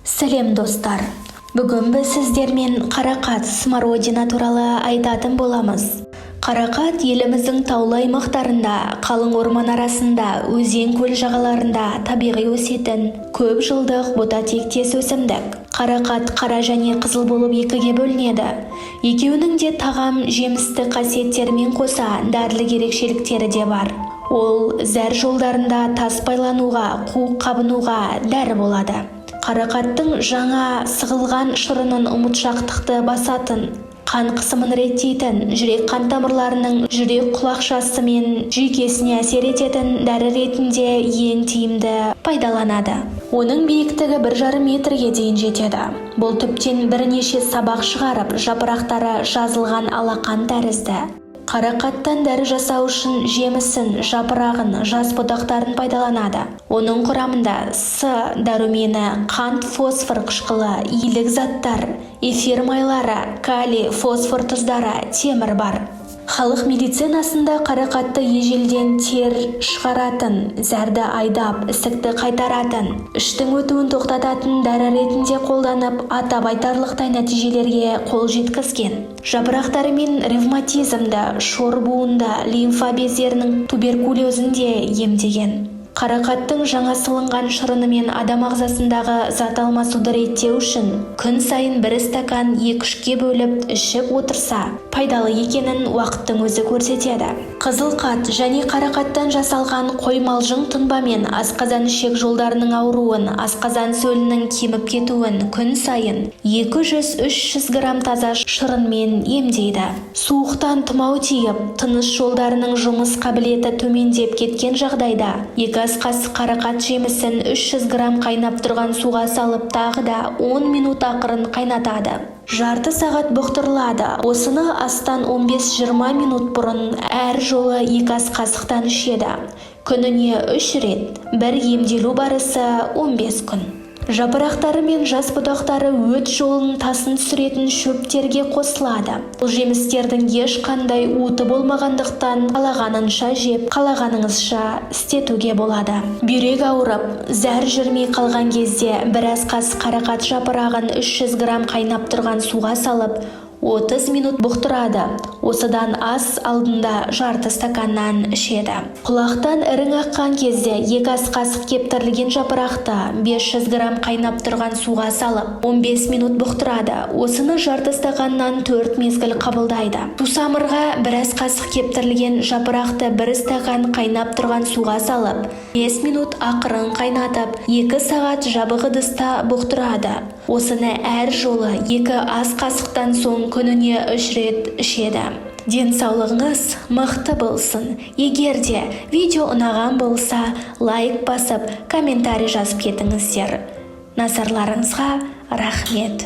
Сәлем достар. Бүгін біз сіздермен қарақат смородина туралы айтатын боламыз. Қарақат еліміздің таулы аймақтарында, қалың орман арасында, өзен-көл жағаларында табиғи өсетін көп жылдық бұта тектес өсімдік. Қарақат қара және қызыл болып екіге бөлінеді. Екеуінің де тағам жемісті қасиеттерімен қоса дәрілік ерекшеліктері де бар. Ол зәр жолдарында тас байлануға, қуық қабынуға дәрі болады. Қарақаттың жаңа сығылған шырынын ұмытшақтықты басатын, қан қысымын реттейтін, жүрек қан тамырларының жүрек құлақшасы мен жүйкесіне әсер ететін дәрі ретінде ең тиімді пайдаланады. Оның биіктігі 1,5 метрге дейін жетеді. Бұл түптен бірнеше сабақ шығарып, жапырақтары жазылған алақан тәрізді. Қарақаттан дәрі жасау үшін жемісін, жапырағын, жас бұтақтарын пайдаланады. Оның құрамында С дәрумені, қант, фосфор қышқылы, илік заттар, эфир майлары, калий, фосфор тұздары, темір бар. Халық медицинасында қарақатты ежелден тер шығаратын, зәрді айдап, ісікті қайтаратын, іштің өтуін тоқтататын дәрі ретінде қолданып, атап айтарлықтай нәтижелерге қол жеткізген. Жапырақтары мен ревматизмді, шор буынды, лимфа бездерінің туберкулезін де емдеген. Қарақаттың жаңа сылынған шырыны мен адам ағзасындағы зат алмасуды реттеу үшін күн сайын 1 стакан 2-3-ке бөліп ішіп отырса, пайдалы екенін уақыттың өзі көрсетеді. Қызылқат және қарақаттан жасалған қоймалжың тұнбамен асқазан ішек жолдарының ауруын, асқазан сөлінің кеміп кетуін күн сайын 200-300 грамм таза шырынмен емдейді. Суықтан тұмау тиіп, тыныс жолдарының жұмыс қабілеті төмендеп кеткен жағдайда 2 ас қасық қарақат жемісін 300 грамм қайнап тұрған суға салып тағы да 10 минут ақырын қайнатады. Жарты сағат бұқтырылады. Осыны астан 15-20 минут бұрын әр жолы 2 ас қасықтан ішеді. Күніне 3 рет. Бір емделу барысы 15 күн. Жапырақтары мен жас бұтақтары өт жолын тасын түсіретін шөптерге қосылады. Бұл жемістердің ешқандай уыты болмағандықтан қалағанынша жеп, қалағаныңызша істетуге болады. Бүйрек ауырып, зәр жүрмей қалған кезде 1 ас қасық қарақат жапырағын 300 грамм қайнап тұрған суға салып 30 минут бұқтырады. Осыдан ас алдында жарты стаканнан ішеді. Құлақтан ірің аққан кезде 2 ас қасық кептірілген жапырақты 500 грамм қайнап тұрған суға салып 15 минут бұқтырады. Осыны жарты стаканнан 4 мезгіл қабылдайды. Сусамырға 1 ас қасық кептірілген жапырақты 1 стакан қайнап тұрған суға салып 5 минут ақырын қайнатып 2 сағат жабық ыдыста бұқтырады. Осыны әр жолы 2 ас қасықтан соң күніне 3 рет ішеді. Денсаулығыңыз мықты болсын. Егер де видео ұнаған болса, лайк басып, комментарий жазып кетіңіздер. Назарларыңызға рахмет.